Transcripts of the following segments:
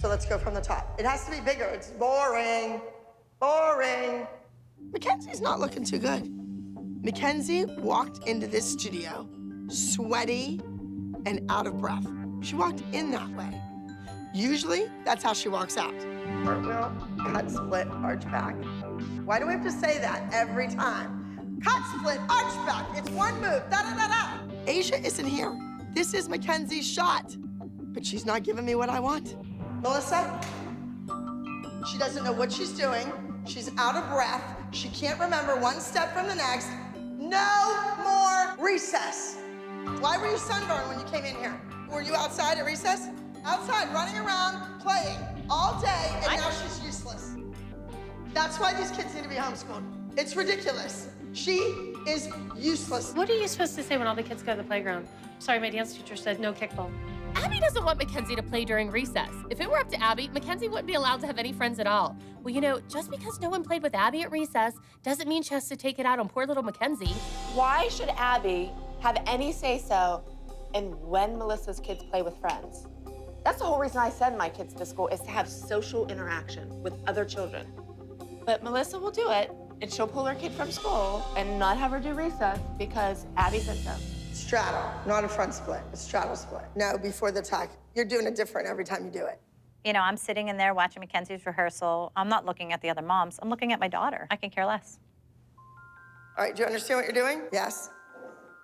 So let's go from the top. It has to be bigger. It's boring. Boring. Mackenzie's not looking too good. Mackenzie walked into this studio sweaty and out of breath. She walked in that way. Usually, that's how she walks out. Cartwheel, cut, split, arch back. Why do we have to say that every time? Cut, split, arch back. It's one move. Da-da-da-da. Asia isn't here. This is Mackenzie's shot. But she's not giving me what I want. Melissa, she doesn't know what she's doing. She's out of breath. She can't remember one step from the next. No more recess. Why were you sunburned when you came in here? Were you outside at recess? Outside, running around, playing all day, and now she's useless. That's why these kids need to be homeschooled. It's ridiculous. She is useless. What are you supposed to say when all the kids go to the playground? Sorry, my dance teacher said no kickball. Abby doesn't want Mackenzie to play during recess. If it were up to Abby, Mackenzie wouldn't be allowed to have any friends at all. Well, you know, just because no one played with Abby at recess doesn't mean she has to take it out on poor little Mackenzie. Why should Abby have any say-so in when Melissa's kids play with friends? That's the whole reason I send my kids to school, is to have social interaction with other children. But Melissa will do it, and she'll pull her kid from school and not have her do recess because Abby said so. Straddle, not a front split, a straddle split. No, before the tuck. You're doing it different every time you do it. You know, I'm sitting in there watching Mackenzie's rehearsal. I'm not looking at the other moms. I'm looking at my daughter. I can care less. All right, do you understand what you're doing? Yes?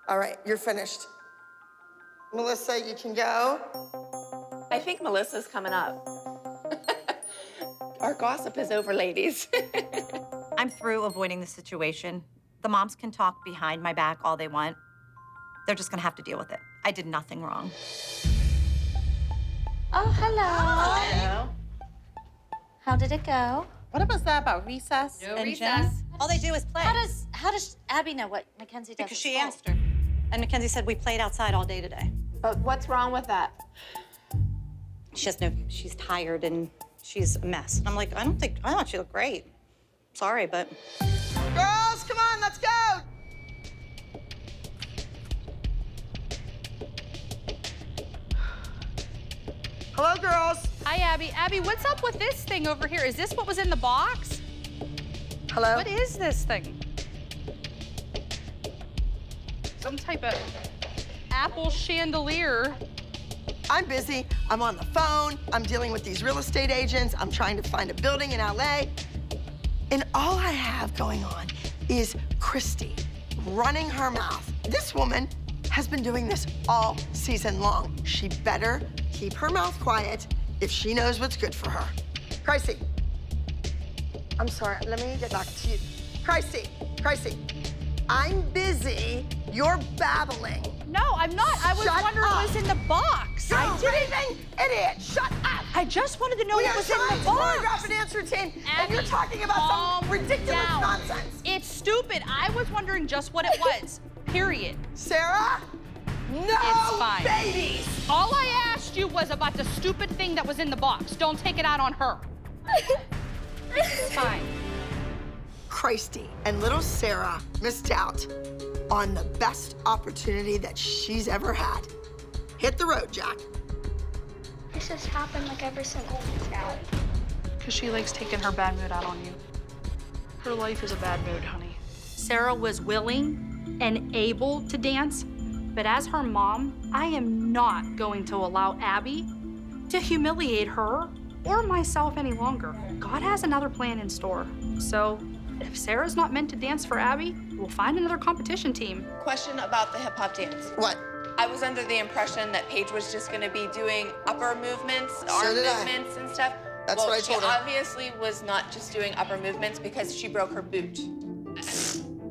All right, you're finished. Melissa, you can go. I think Melissa's coming up. Our gossip is over, ladies. I'm through avoiding the situation. The moms can talk behind my back all they want. They're just gonna have to deal with it. I did nothing wrong. Oh, hello. Hello. How did it go? What was that about recess? No And recess. Jen? All they do is play. How does Abby know what Mackenzie does? Because at she school? asked her. And Mackenzie said we played outside all day today. But what's wrong with that? She's tired and she's a mess. And I'm like, I thought she looked great. Sorry, but. Girls, come on, let's go. Hello, girls. Hi, Abby. Abby, what's up with this thing over here? Is this what was in the box? Hello? What is this thing? Some type of apple chandelier. I'm busy. I'm on the phone. I'm dealing with these real estate agents. I'm trying to find a building in LA. And all I have going on is Christy running her mouth. This woman has been doing this all season long. She better keep her mouth quiet if she knows what's good for her. Christy. I'm sorry, let me get back to you. Christy, I'm busy. You're babbling. No, I'm not. I was Shut wondering up. what was in the box. You're a raving idiot. Shut up. I just wanted to know We what are was in trying the to box. choreograph a dance routine, and Abby, you're talking about some calm ridiculous down. nonsense. It's stupid. I was wondering just what it was. Period. Sarah, no It's fine. babies. All I asked you was about the stupid thing that was in the box. Don't take it out on her. It's fine. Christy and little Sarah missed out on the best opportunity that she's ever had. Hit the road, Jack. This has happened like ever since Sally. Because she likes taking her bad mood out on you. Her life is a bad mood, honey. Sarah was willing and able to dance, but as her mom, I am not going to allow Abby to humiliate her or myself any longer. God has another plan in store. So if Sarah's not meant to dance for Abby, we'll find another competition team. Question about the hip hop dance. What? I was under the impression that Paige was just gonna be doing upper movements, arm did I. movements and stuff. That's well, what I told her. She obviously was not just doing upper movements because she broke her boot.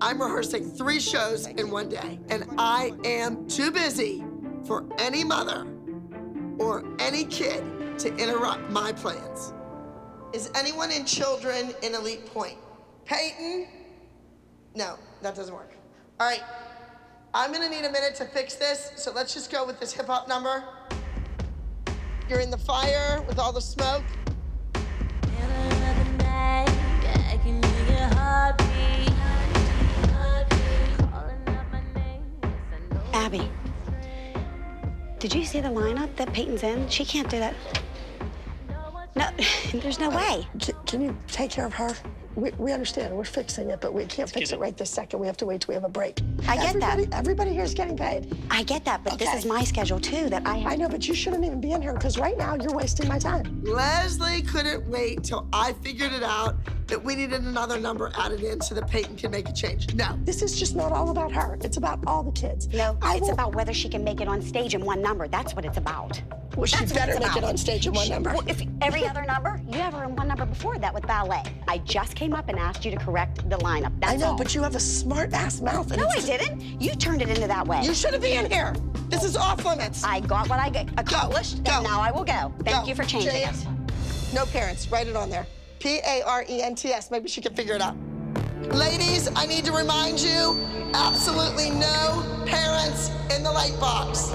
I'm rehearsing 3 shows in one day, and I am too busy for any mother or any kid to interrupt my plans. Is anyone in children in elite point? Peyton? No, that doesn't work. All right, I'm gonna need a minute to fix this, so let's just go with this hip hop number. You're in the fire with all the smoke. Abby, did you see the lineup that Peyton's in? She can't do that. There's no way. Can you take care of her? We understand, we're fixing it, but we can't fix it right this second. We have to wait till we have a break. I get that. Everybody here is getting paid. I get that, but this is my schedule too that I know, but you shouldn't even be in here because right now you're wasting my time. Leslie couldn't wait till I figured it out that we needed another number added in so that Peyton can make a change. No, this is just not all about her. It's about all the kids. No, it's about whether she can make it on stage in one number. That's what it's about. Well, she better make it on stage in one number. Well, if every other number, you have her in one number before that with ballet. I just came up and asked you to correct the lineup. That's I know, all. but you have a smart-ass mouth. No, I didn't. You turned it into that way. You shouldn't be in here. This is off limits. I got what I accomplished, and now I will go. Thank you for changing it. No parents. Write it on there. P-A-R-E-N-T-S. Maybe she can figure it out. Ladies, I need to remind you, absolutely no parents in the light box.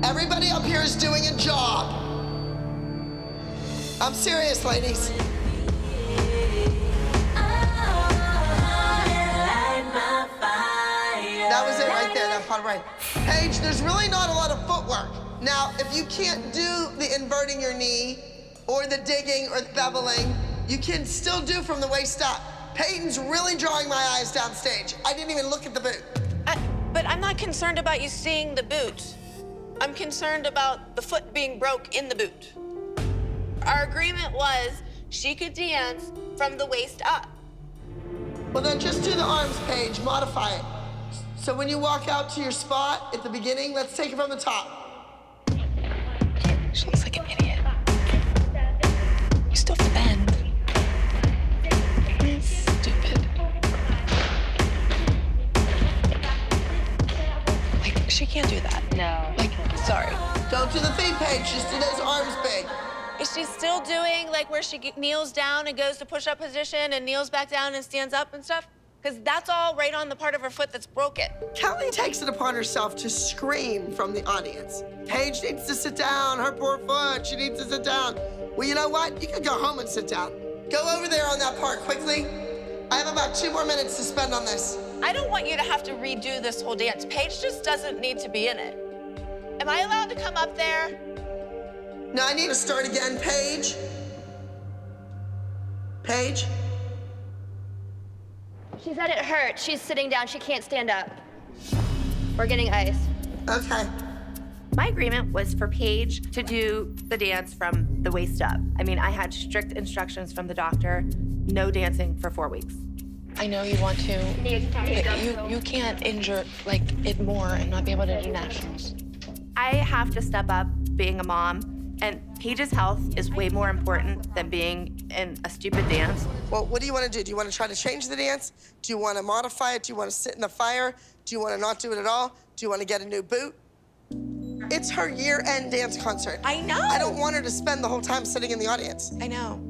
Everybody up here is doing a job. I'm serious, ladies. That was it right there, that part right. Paige, there's really not a lot of footwork. Now, if you can't do the inverting your knee or the digging or the beveling, you can still do from the waist up. Peyton's really drawing my eyes downstage. I didn't even look at the boot. But I'm not concerned about you seeing the boot. I'm concerned about the foot being broke in the boot. Our agreement was she could dance from the waist up. Well, then just do the arms, Paige. Modify it. So when you walk out to your spot at the beginning, let's take it from the top. She looks like an idiot. You still have to bend. Stupid. Like, she can't do that. No. Like, sorry. Don't do the feet, Paige. Just do those arms big. Is she still doing, like, where she kneels down and goes to push-up position and kneels back down and stands up and stuff? Because that's all right on the part of her foot that's broken. Kelly takes it upon herself to scream from the audience. Paige needs to sit down. Her poor foot. She needs to sit down. Well, you know what? You can go home and sit down. Go over there on that part quickly. I have about 2 more minutes to spend on this. I don't want you to have to redo this whole dance. Paige just doesn't need to be in it. Am I allowed to come up there? No, I need to start again. Paige? Paige? She said it hurt. She's sitting down. She can't stand up. We're getting ice. Okay. My agreement was for Paige to do the dance from the waist up. I mean, I had strict instructions from the doctor, no dancing for 4 weeks. I know you want to, but you can't injure like it more and not be able to do nationals. I have to step up being a mom, and Paige's health is way more important than being in a stupid dance. Well, what do you want to do? Do you want to try to change the dance? Do you want to modify it? Do you want to sit in the fire? Do you want to not do it at all? Do you want to get a new boot? It's her year-end dance concert. I know. I don't want her to spend the whole time sitting in the audience. I know.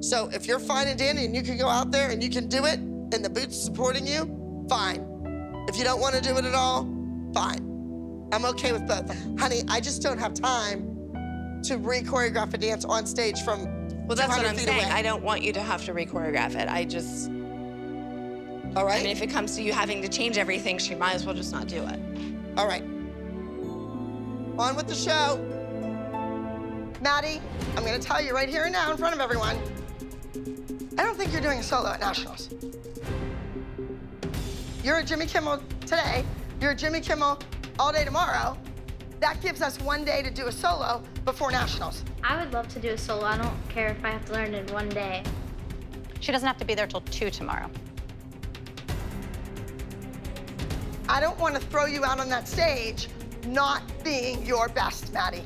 So if you're fine and dandy and you can go out there and you can do it and the boot's supporting you, fine. If you don't want to do it at all, fine. I'm okay with both. Honey, I just don't have time to re-choreograph a dance on stage from Well, that's what I'm saying. away. I don't want you to have to re-choreograph it. I just... All right? I mean, if it comes to you having to change everything, she might as well just not do it. All right. On with the show. Maddie, I'm gonna tell you right here and now in front of everyone, I don't think you're doing a solo at Nationals. You're a Jimmy Kimmel today, you're a Jimmy Kimmel all day tomorrow. That gives us 1 day to do a solo before Nationals. I would love to do a solo. I don't care if I have to learn it in 1 day. She doesn't have to be there till 2 tomorrow. I don't want to throw you out on that stage not being your best, Maddie.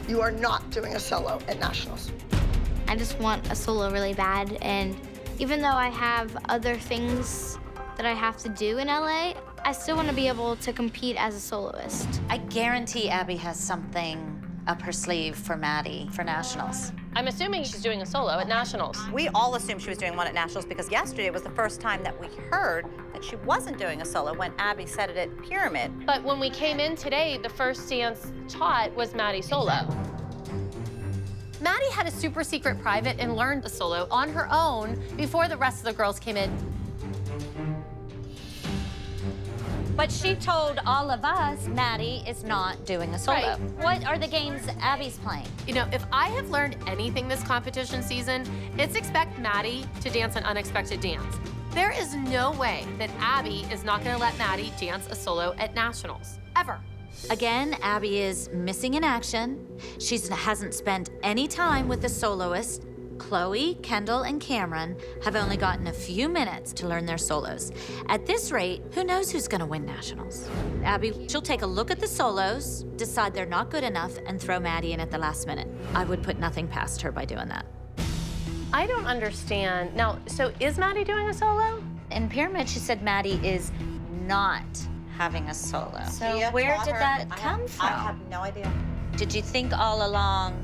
You are not doing a solo at Nationals. I just want a solo really bad, and even though I have other things that I have to do in LA, I still want to be able to compete as a soloist. I guarantee Abby has something up her sleeve for Maddie for Nationals. I'm assuming she's doing a solo at Nationals. We all assumed she was doing one at Nationals because yesterday was the first time that we heard that she wasn't doing a solo when Abby said it at Pyramid. But when we came in today, the first dance taught was Maddie solo. Maddie had a super secret private and learned the solo on her own before the rest of the girls came in. But she told all of us Maddie is not doing a solo. Right. What are the games Abby's playing? You know, if I have learned anything this competition season, it's expect Maddie to dance an unexpected dance. There is no way that Abby is not gonna let Maddie dance a solo at nationals, ever. Again, Abby is missing in action. She hasn't spent any time with the soloist. Chloe, Kendall, and Cameron have only gotten a few minutes to learn their solos. At this rate, who knows who's gonna win nationals? Abby, she'll take a look at the solos, decide they're not good enough, and throw Maddie in at the last minute. I would put nothing past her by doing that. I don't understand. Now, so is Maddie doing a solo? In Pyramid, she said Maddie is not having a solo. So where did that come from? I have no idea. Did you think all along,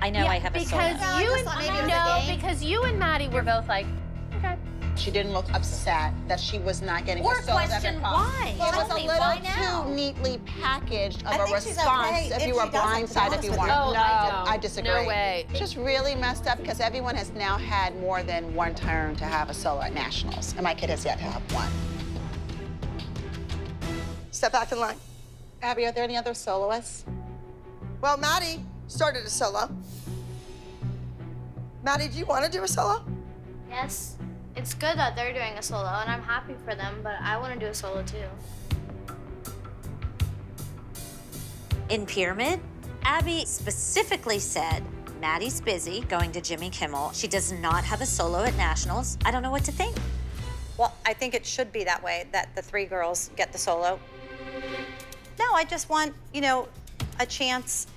I know I have a solo? Because you and because you and Maddie were both like, okay. She didn't look upset that she was not getting Or a solo. question why. It was a Tell me, little why now? too neatly packaged of I a think she's response okay if if you were she doesn't, to be blindsided if honest you with weren't. you. Oh, No, I don't. I disagree. No way. It's just really messed up because everyone has now had more than one turn to have a solo at nationals, and my kid has yet to have one. Step back in line. Abby, are there any other soloists? Well, Maddie started a solo. Maddie, do you want to do a solo? Yes. It's good that they're doing a solo, and I'm happy for them, but I want to do a solo too. In Pyramid, Abby specifically said Maddie's busy going to Jimmy Kimmel. She does not have a solo at nationals. I don't know what to think. Well, I think it should be that way, that the 3 girls get the solo. No, I just want, you know, a chance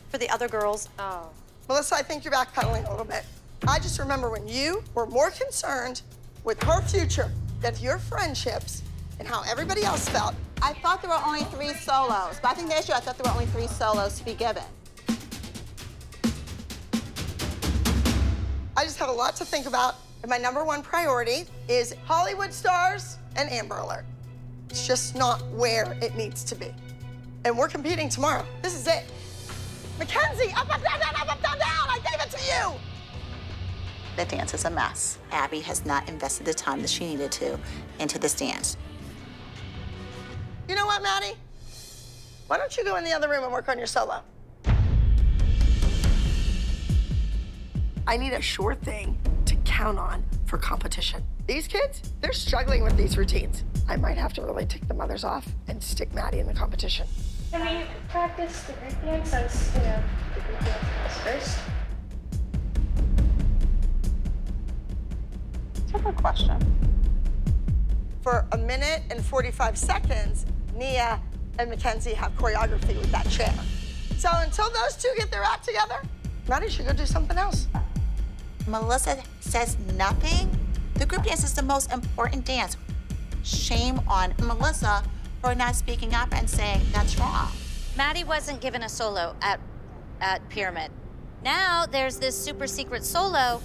for the other girls. Oh. Melissa, I think you're backpedaling a little bit. I just remember when you were more concerned with her future than your friendships and how everybody else felt. I thought there were only 3 solos, but I think the issue, I thought there were only 3 solos to be given. I just have a lot to think about, and my #1 priority is Hollywood stars and Amber Alert. It's just not where it needs to be. And we're competing tomorrow. This is it. Mackenzie, up, up, down, down, up, up, down, down. I gave it to you. The dance is a mess. Abby has not invested the time that she needed to into this dance. You know what, Maddie? Why don't you go in the other room and work on your solo? I need a sure thing to count on for competition. These kids, they're struggling with these routines. I might have to really take the mothers off and stick Maddie in the competition. Can we practice the group dance since, you know, the group dance comes first? It's a good question. For 1 minute and 45 seconds, Nia and Mackenzie have choreography with that chair. So until those two get their act together, Maddie should go do something else. Melissa says nothing. The group dance is the most important dance. Shame on Melissa for not speaking up and saying that's wrong. Maddie wasn't given a solo at Pyramid. Now there's this super secret solo.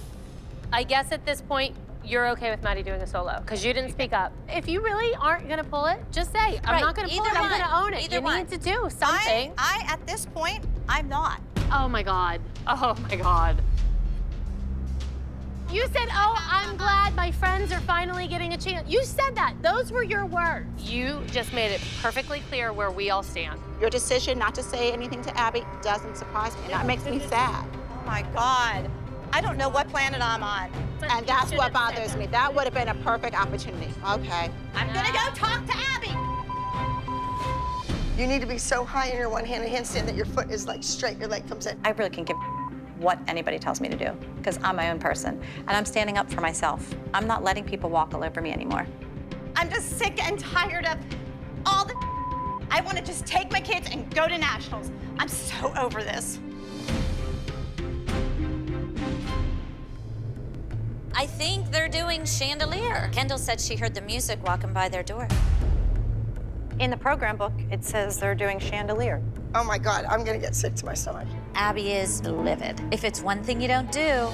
I guess at this point, you're okay with Maddie doing a solo because you didn't speak up. If you really aren't gonna pull it, just say, I'm Right, not gonna pull either it, I'm one. gonna own it. Either You one. need to do something. I, at this point, I'm not. Oh my God. Oh my God. You said, oh, I'm glad my friends are finally getting a chance. You said that. Those were your words. You just made it perfectly clear where we all stand. Your decision not to say anything to Abby doesn't surprise me, and that makes me sad. Oh my God. I don't know what planet I'm on. And that's what bothers me. That would have been a perfect opportunity. Okay. I'm gonna go talk to Abby. You need to be so high in your one-handed handstand that your foot is like straight, your leg comes in. I really can give what anybody tells me to do because I'm my own person and I'm standing up for myself. I'm not letting people walk all over me anymore. I'm just sick and tired of all the I want to just take my kids and go to nationals. I'm so over this. I think they're doing Chandelier. Kendall said she heard the music walking by their door. In the program book, it says they're doing Chandelier. Oh my God, I'm gonna get sick to my stomach. Abby is livid. If it's one thing you don't do,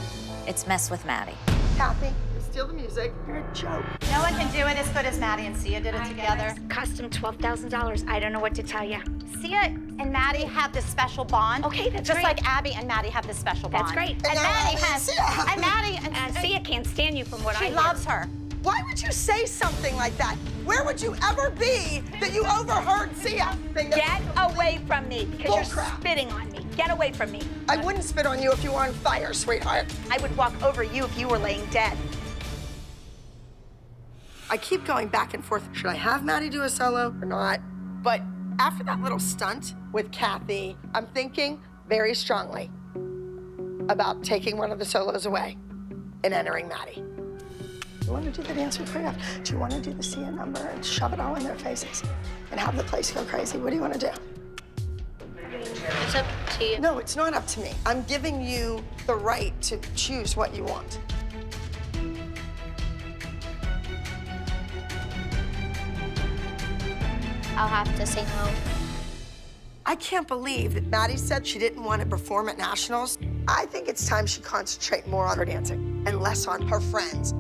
it's mess with Maddie. Kathy, you steal the music. You're a joke. No one can do it as good as Maddie and Sia did it together. Cost them $12,000. I don't know what to tell you. Sia and Maddie have this special bond. Okay, that's just great. like Abby and Maddie have this special bond. That's great. And Maddie has, Sia. and Maddie and Sia can't stand you from what I she hear. loves her. Why would you say something like that? Where would you ever be that you overheard Sia? Get away from me, because you're Bullcrap. spitting on me. Get away from me. I wouldn't spit on you if you were on fire, sweetheart. I would walk over you if you were laying dead. I keep going back and forth. Should I have Maddie do a solo or not? But after that little stunt with Kathy, I'm thinking very strongly about taking one of the solos away and entering Maddie. You want to do the dance with choreography? Do you want to do the Sia number and shove it all in their faces and have the place go crazy? What do you want to do? It's up to you. No, it's not up to me. I'm giving you the right to choose what you want. I'll have to say no. I can't believe that Maddie said she didn't want to perform at nationals. I think it's time she concentrate more on her dancing and less on her friends.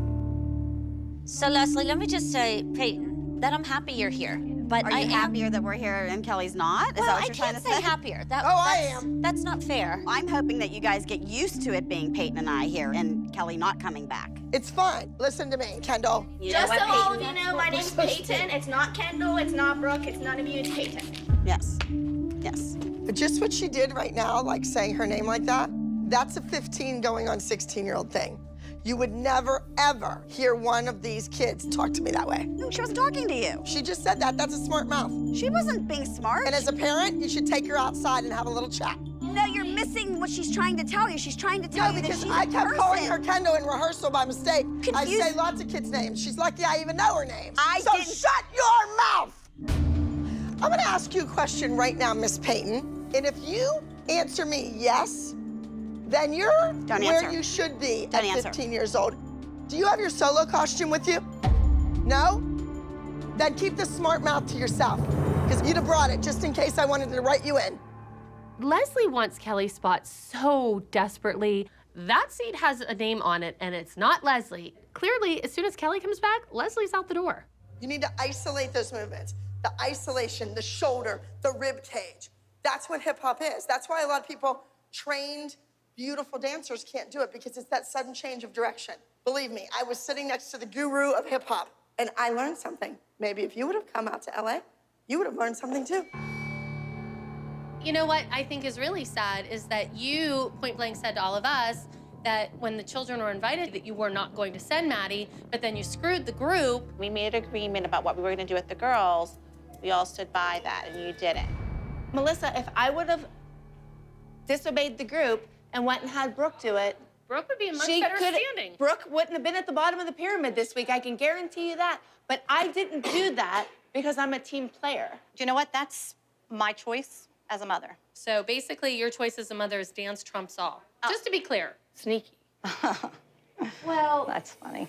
So, Leslie, let me just say, Peyton, that I'm happy you're here. But Are you happier that we're here and Kelly's not? Is Well, that what I you're trying can't to say say? happier. I am. That's not fair. I'm hoping that you guys get used to it being Peyton and I here and Kelly not coming back. It's fine. Listen to me, Kendall. Just so all of you know, my name's Peyton. It's not Kendall, it's not Brooke, it's none of you, it's Peyton. Yes. Yes. But just what she did right now, like saying her name like that, that's a 15 going on 16-year-old thing. You would never, ever hear one of these kids talk to me that way. No, she wasn't talking to you. She just said that. That's a smart mouth. She wasn't being smart. And as a parent, you should take her outside and have a little chat. No, you're missing what she's trying to tell you. She's trying to tell No, you that because she's I a kept person. calling her Kendall in rehearsal by mistake. I Confused. say lots of kids' names. She's lucky I even know her name. So didn't- shut your mouth! I'm gonna ask you a question right now, Miss Peyton. And if you answer me yes, then you're Don't where answer. you should be Don't at answer. 15 years old. Do you have your solo costume with you? No? Then keep the smart mouth to yourself. Because you'd have brought it just in case I wanted to write you in. Leslie wants Kelly's spot so desperately. That seat has a name on it, and it's not Leslie. Clearly, as soon as Kelly comes back, Leslie's out the door. You need to isolate those movements. The isolation, the shoulder, the rib cage. That's what hip hop is. That's why a lot of people, trained, beautiful dancers can't do it, because it's that sudden change of direction. Believe me, I was sitting next to the guru of hip hop and I learned something. Maybe if you would have come out to LA, you would have learned something too. You know what I think is really sad is that you point blank said to all of us that when the children were invited that you were not going to send Maddie, but then you screwed the group. We made an agreement about what we were going to do with the girls. We all stood by that, and you didn't. Melissa, if I would have disobeyed the group and went and had Brooke do it, Brooke would be in much she better could. standing. Brooke wouldn't have been at the bottom of the pyramid this week. I can guarantee you that. But I didn't do that because I'm a team player. Do you know what? That's my choice as a mother. So basically, your choice as a mother is dance trumps all. Just to be clear. Sneaky. Well, that's funny.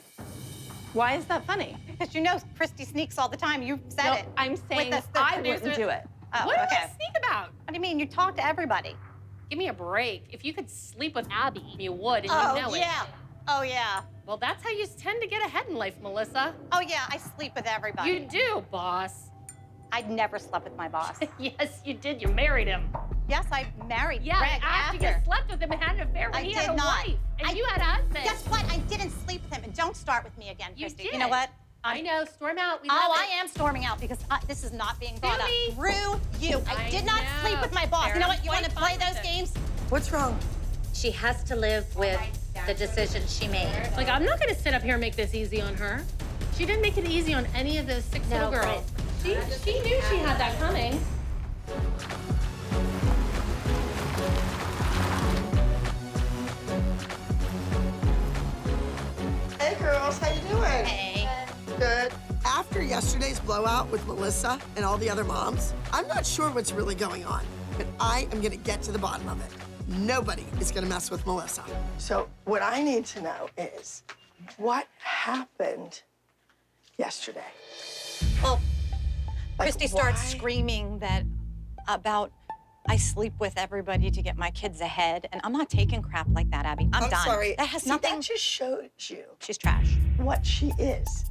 Why is that funny? Because you know Christy sneaks all the time. You said No, it. I'm saying With the I producer. wouldn't do it. Oh, What do okay. I sneak about? What do you mean? You talk to everybody. Give me a break. If you could sleep with Abby, you would, and you know it. yeah. Oh, yeah. Well, that's how you tend to get ahead in life, Melissa. Oh, yeah. I sleep with everybody. You do, boss. I'd never slept with my boss. Yes, you did. You married him. Yes, I married Yeah, Greg after you slept with him and had an affair, I he did had a not. wife, and you had a husband. Guess what? I didn't sleep with him. And don't start with me again, You Christy. did. You know what? I know. Storm out. We Oh, love I it. am storming out because this is not being brought up. me. Through you. I I did not know. sleep with my boss. You know what? You Quite want to play fine with those it. games? What's wrong? She has to live with the decision she made. Like, I'm not going to sit up here and make this easy on her. She didn't make it easy on any of those 6 little No, girls. She knew she had that coming. Hey girls, how you doing? Hey. Good. After yesterday's blowout with Melissa and all the other moms, I'm not sure what's really going on, but I am gonna get to the bottom of it. Nobody is gonna mess with Melissa. So what I need to know is what happened yesterday? Well, Like, Christy starts why? screaming that about I sleep with everybody to get my kids ahead, and I'm not taking crap like that, Abby. I'm done. sorry. That has See, nothing. That just shows you She's trash. what she is,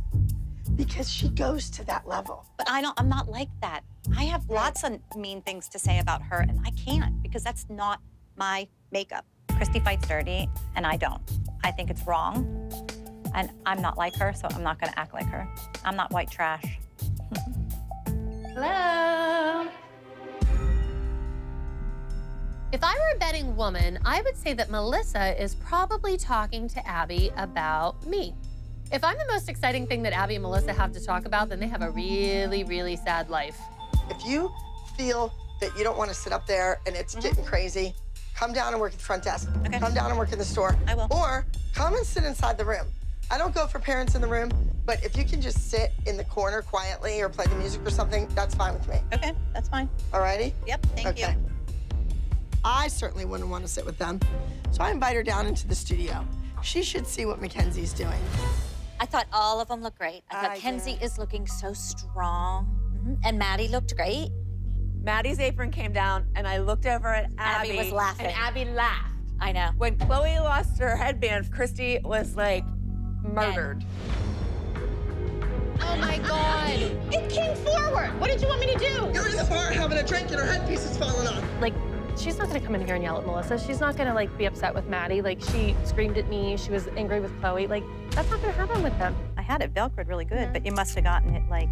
because she goes to that level. But I'm not like that. I have lots of mean things to say about her, and I can't because that's not my makeup. Christy fights dirty, and I don't. I think it's wrong. And I'm not like her, so I'm not gonna act like her. I'm not white trash. Hello. If I were a betting woman, I would say that Melissa is probably talking to Abby about me. If I'm the most exciting thing that Abby and Melissa have to talk about, then they have a really, really sad life. If you feel that you don't want to sit up there and it's getting crazy, come down and work at the front desk. Okay. Come down and work in the store. I will. Or come and sit inside the room. I don't go for parents in the room, but if you can just sit in the corner quietly or play the music or something, that's fine with me. Okay, that's fine. All righty? Yep, thank you. I certainly wouldn't want to sit with them. So I invite her down into the studio. She should see what Mackenzie's doing. I thought all of them looked great. I thought Kenzie is looking so strong. And Maddie looked great. Maddie's apron came down, and I looked over at Abby. Abby was laughing. And Abby laughed. I know. When Chloe lost her headband, Christy was like murdered. Oh my God. It came forward. What did you want me to do? You're in the bar having a drink and her headpiece is falling off. Like, she's not gonna come in here and yell at Melissa. She's not gonna, like, be upset with Maddie. Like, she screamed at me. She was angry with Chloe. Like, that's not gonna happen with them. I had it Velcroed really good, but you must have gotten it like,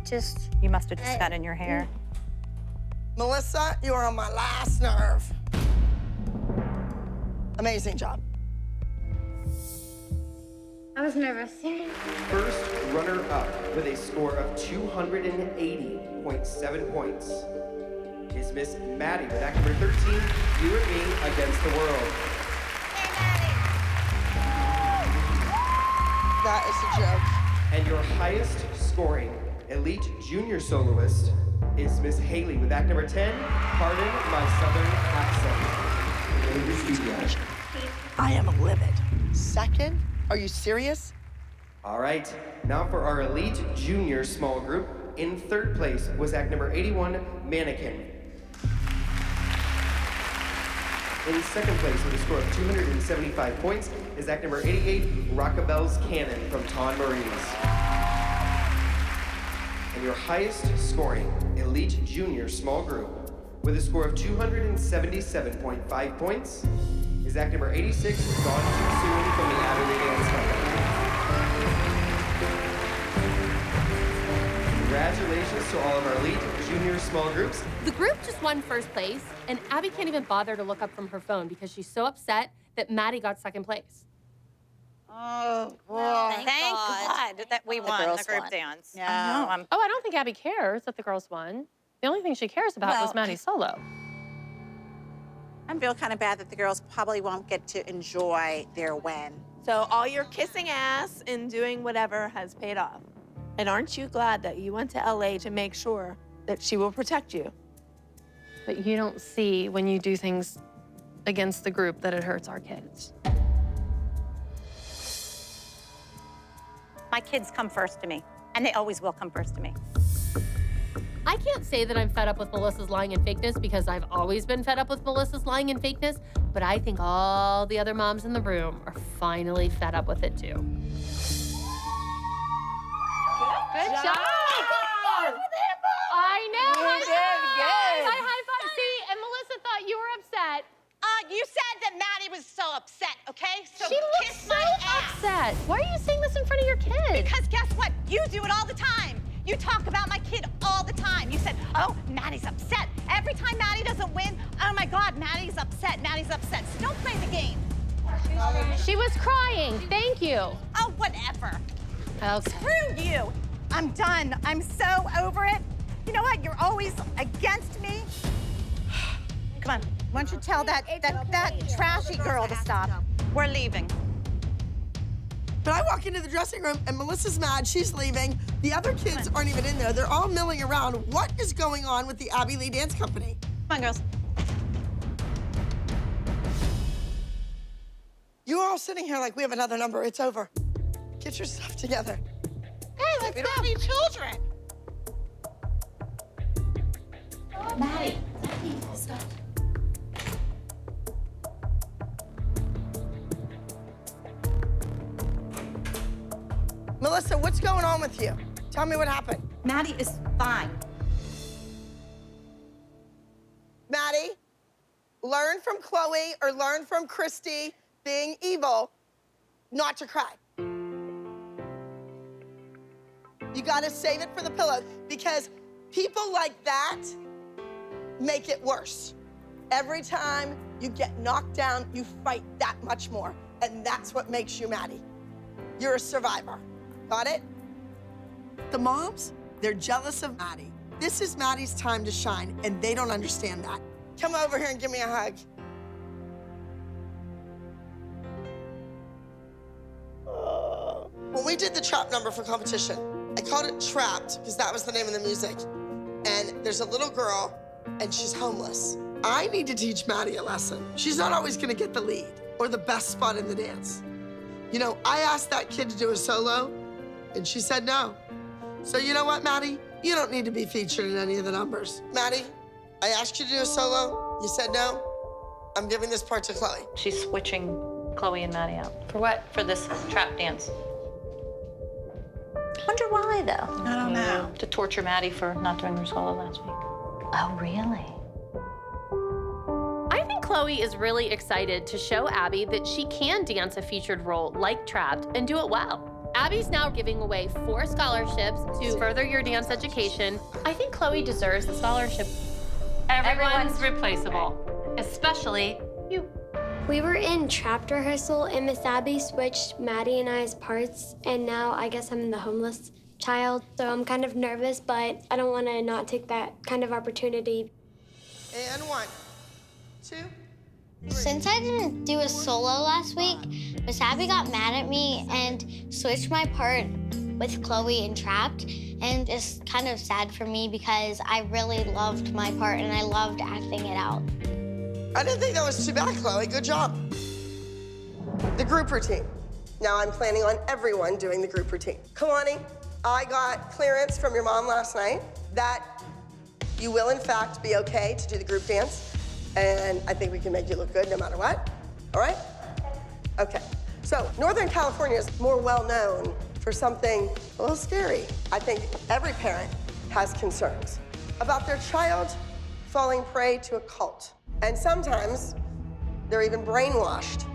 you must have just got in your hair. Melissa, you are on my last nerve. Amazing job. I was nervous. First runner-up with a score of 280.7 points is Miss Maddie with act number 13, You and Me Against the World. That is a joke. And your highest scoring elite junior soloist is Miss Haley with act number 10, Pardon My Southern Accent. I am livid. Second? Are you serious? All right, now for our elite junior small group. In third place was act number 81, Mannequin. In second place with a score of 275 points is act number 88, Rockabelle's Cannon from Ton Marines. And your highest scoring elite junior small group with a score of 277.5 points is act number 86, Gone Too Soon from the Adderley Dance Company. Congratulations to all of our elite junior small groups. The group just won first place, and Abby can't even bother to look up from her phone because she's so upset that Maddie got second place. Oh, boy. Thank God that we won the group dance. Yeah. I know, Oh, I don't think Abby cares that the girls won. The only thing she cares about was Maddie's solo. I feel kind of bad that the girls probably won't get to enjoy their win. So all your kissing ass and doing whatever has paid off. And aren't you glad that you went to LA to make sure that she will protect you? But you don't see when you do things against the group that it hurts our kids. My kids come first to me, and they always will come first to me. I can't say that I'm fed up with Melissa's lying and fakeness because I've always been fed up with Melissa's lying and fakeness, but I think all the other moms in the room are finally fed up with it too. Good job. I know. You did good. I high five. See, and Melissa thought you were upset. You said that Maddie was so upset, okay? So She looks kiss so my ass. upset. Why are you saying this in front of your kids? Because guess what? You do it all the time. You talk about my kid all the time. You said, oh, Maddie's upset. Every time Maddie doesn't win, oh my God, Maddie's upset, Maddie's upset. So don't play the game. She was crying. Thank you. Oh, whatever. Okay. Screw you. I'm done. I'm so over it. You know what? You're always against me. Come on. Why don't you tell that trashy girl to stop? We're leaving. But I walk into the dressing room and Melissa's mad, she's leaving. The other kids aren't even in there. They're all milling around. What is going on with the Abby Lee Dance Company? Come on, girls. You're all sitting here like we have another number. It's over. Get your stuff together. Hey, let's go. We don't have any children. Maddie, let's go. Melissa, what's going on with you? Tell me what happened. Maddie is fine. Maddie, learn from Chloe or learn from Christy being evil not to cry. You gotta save it for the pillow because people like that make it worse. Every time you get knocked down, you fight that much more. And that's what makes you Maddie. You're a survivor. Got it? The moms, they're jealous of Maddie. This is Maddie's time to shine, and they don't understand that. Come over here and give me a hug. When we did the trap number for competition, I called it Trapped because that was the name of the music. And there's a little girl, and she's homeless. I need to teach Maddie a lesson. She's not always gonna get the lead or the best spot in the dance. You know, I asked that kid to do a solo, and she said no. So you know what, Maddie? You don't need to be featured in any of the numbers. Maddie, I asked you to do a solo. You said no. I'm giving this part to Chloe. She's switching Chloe and Maddie out. For what? For this trap dance. Wonder why, though? I don't know. To torture Maddie for not doing her solo last week. Oh, really? I think Chloe is really excited to show Abby that she can dance a featured role like Trapped and do it well. Abby's now giving away 4 scholarships to further your dance education. I think Chloe deserves the scholarship. Everyone's replaceable, especially you. We were in Trapped rehearsal, and Miss Abby switched Maddie and I's parts, and now I guess I'm the homeless child. So I'm kind of nervous, but I don't want to not take that kind of opportunity. And 1, 2, 3. Since I didn't do a solo last week, Miss Abby got mad at me and switched my part with Chloe in Trapped. And it's kind of sad for me because I really loved my part and I loved acting it out. I didn't think that was too bad, Chloe. Good job. The group routine. Now I'm planning on everyone doing the group routine. Kalani, I got clearance from your mom last night that you will, in fact, be okay to do the group dance. And I think we can make you look good no matter what. All right? Okay. So Northern California is more well-known for something a little scary. I think every parent has concerns about their child falling prey to a cult. And sometimes they're even brainwashed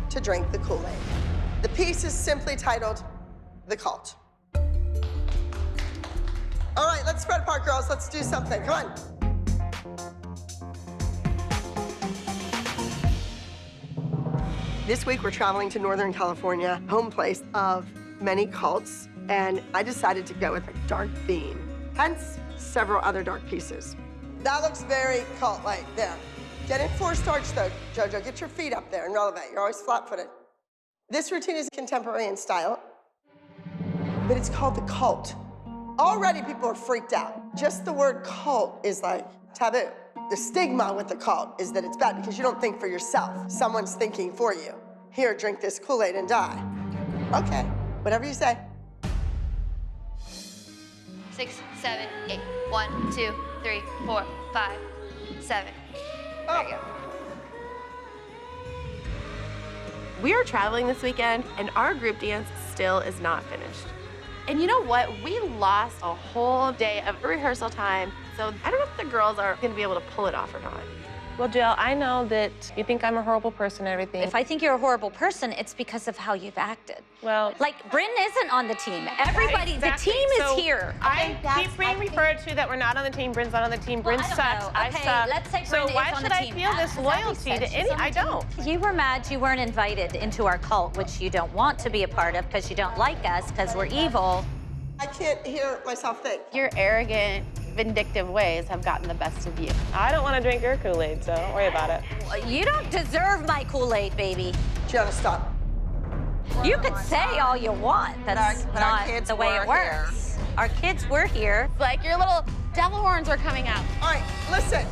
to drink the Kool-Aid. The piece is simply titled, The Cult. All right, let's spread apart, girls. Let's do something. Come on. This week, we're traveling to Northern California, home place of many cults, and I decided to go with a dark theme, hence several other dark pieces. That looks very cult-like. There. Get in 4 starch, though, JoJo. Get your feet up there and relevant. You're always flat-footed. This routine is contemporary in style, but it's called The Cult. Already people are freaked out. Just the word cult is like taboo. The stigma with the cult is that it's bad because you don't think for yourself. Someone's thinking for you. Here, drink this Kool-Aid and die. Okay, whatever you say. 6, 7, 8. 1, 2, 3, 4, 5, 7. There you go. We are traveling this weekend, and our group dance still is not finished. And you know what? We lost a whole day of rehearsal time, so I don't know if the girls are gonna be able to pull it off or not. Well, Jill, I know that you think I'm a horrible person and everything. If I think you're a horrible person, it's because of how you've acted. Well, like, Bryn isn't on the team. Everybody, exactly. The team is So here. I keep being referred to that we're not on the team. Bryn's not on the team. Bryn sucks. I Okay, suck. let's say so Bryn why is on should the I team. feel this loyalty to any? I don't. You were mad you weren't invited into our cult, which you don't want to be a part of because you don't like us because we're evil. I can't hear myself think. Your arrogant, vindictive ways have gotten the best of you. I don't want to drink your Kool-Aid, so don't worry about it. You don't deserve my Kool-Aid, baby. Gianna, stop. You could say all you want. That's But our not kids the way were it works. Our kids were here. Like your little devil horns are coming out. All right, listen.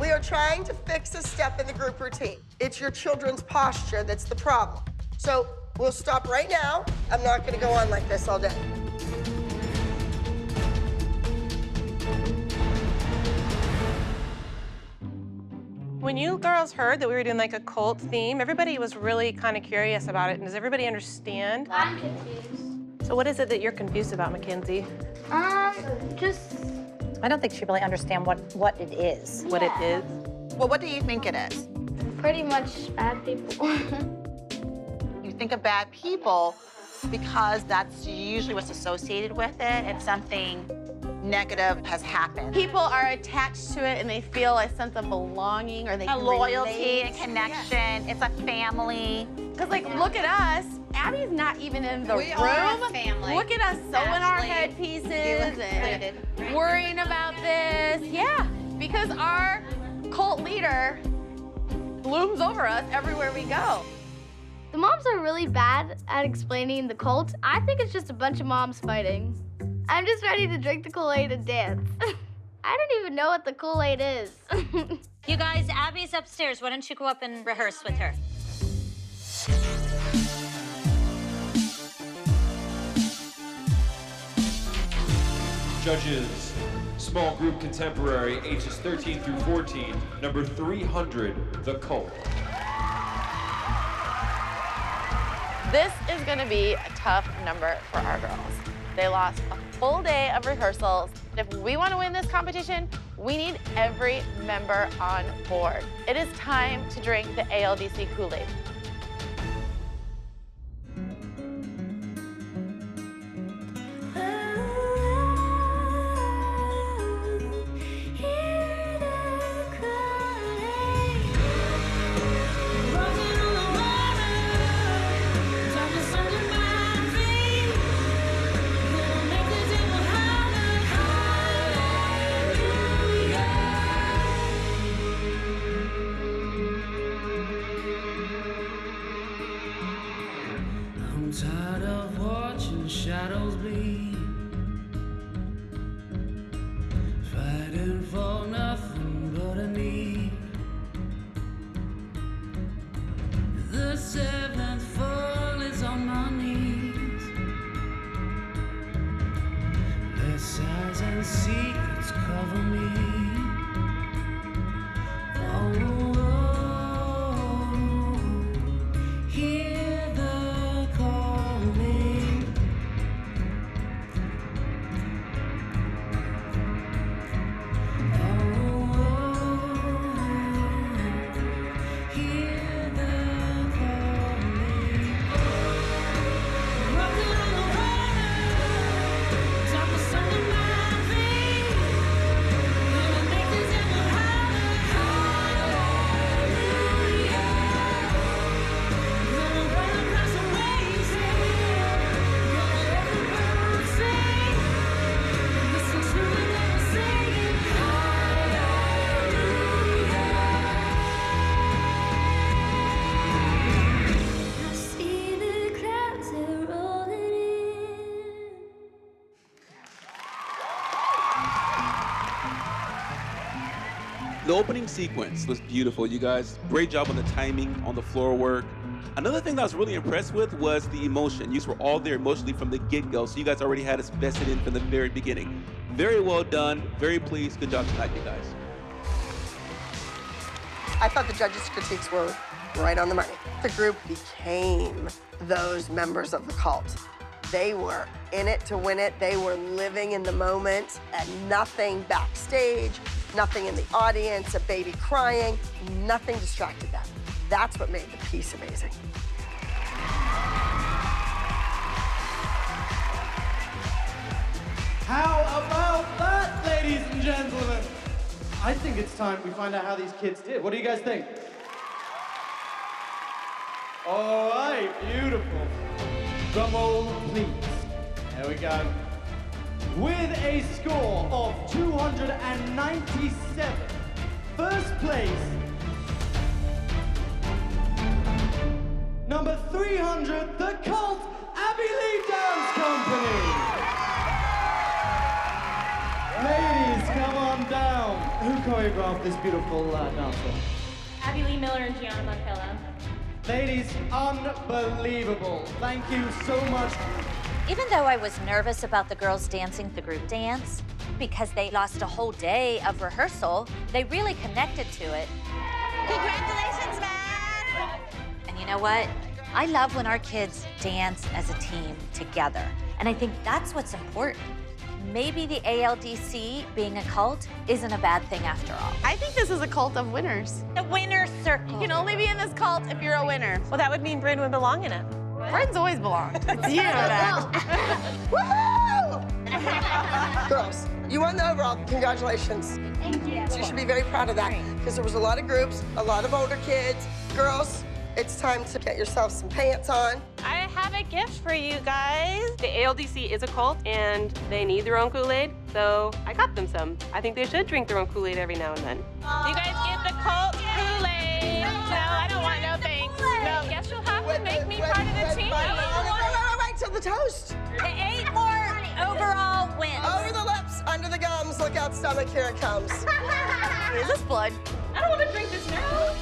We are trying to fix a step in the group routine. It's your children's posture that's the problem. So we'll stop right now. I'm not gonna go on like this all day. When you girls heard that we were doing like a cult theme, everybody was really kind of curious about it. And does everybody understand? I'm confused. So what is it that you're confused about, Mackenzie? Just... I don't think she really understands what it is. What it is? Well, what do you think it is? pretty much bad people. You think of bad people, because that's usually what's associated with it, and something negative has happened. People are attached to it and they feel a sense of belonging, or they A can loyalty relate. and connection. It's a family. Because, like, look at us. Abby's not even in the We room. are a family. Look at us sewing our Ashley, headpieces you and worrying about this. Yeah, because our cult leader looms over us everywhere we go. The moms are really bad at explaining the cult. I think it's just a bunch of moms fighting. I'm just ready to drink the Kool-Aid and dance. I don't even know what the Kool-Aid is. You guys, Abby's upstairs. Why don't you go up and rehearse with her? Judges, small group contemporary, ages 13 through 14, number 300, The Cult. This is gonna be a tough number for our girls. They lost a full day of rehearsals. If we wanna win this competition, we need every member on board. It is time to drink the ALDC Kool-Aid. I'm tired of watching shadows bleed, fighting for nothing but a need. The seventh fall is on my knees. Let sighs and secrets cover me. Oh, hear the calling. Hear the calling. Walking on the water, top of under my feet. Gonna make this ever hallelujah. Gonna run across the waves here. Gonna let the birds sing. Listen to the devil singing I see the clouds, they're rolling in. The opening sequence was beautiful, you guys. Great job on the timing, on the floor work. Another thing that I was really impressed with was the emotion. You were all there emotionally from the get-go, so you guys already had us vested in from the very beginning. Very well done, very pleased. Good job tonight, you guys. I thought the judges' critiques were right on the money. The group became those members of the cult. They were in it to win it. They were living in the moment, and nothing backstage, nothing in the audience, a baby crying, nothing distracted them. That's what made the piece amazing. How about that, ladies and gentlemen? I think it's time we find out how these kids did. What do you guys think? All right, beautiful. Drum roll, please. There we go. With a score of 297, first place, number 300, The Cult, Abby Lee Dance Company. Ladies, come on down. Who choreographed this beautiful dance form? Abby Lee Miller and Gianna Montella. Ladies, unbelievable. Thank you so much. Even though I was nervous about the girls dancing the group dance, because they lost a whole day of rehearsal, they really connected to it. Congratulations, Matt! And you know what? I love when our kids dance as a team together. And I think that's what's important. Maybe the ALDC being a cult isn't a bad thing after all. I think this is a cult of winners. The winner's circle. You can only be in this cult if you're a winner. Well, that would mean Bryn would belong in it. Friends always belong. You know that. Woohoo! Girls, you won the overall. Congratulations. Thank you. So you should be very proud of that because there was a lot of groups, a lot of older kids. Girls, it's time to get yourself some pants on. I have a gift for you guys. The ALDC is a cult, and they need their own Kool-Aid, so I got them some. I think they should drink their own Kool-Aid every now and then. You guys get the cult Kool-Aid. No, I don't want no thanks. No, guess you'll have to make me part of the team. Wait till the toast. The 8 more overall wins. Over the lips, under the gums, look out stomach, here it comes. Is this blood? I don't want to drink this now.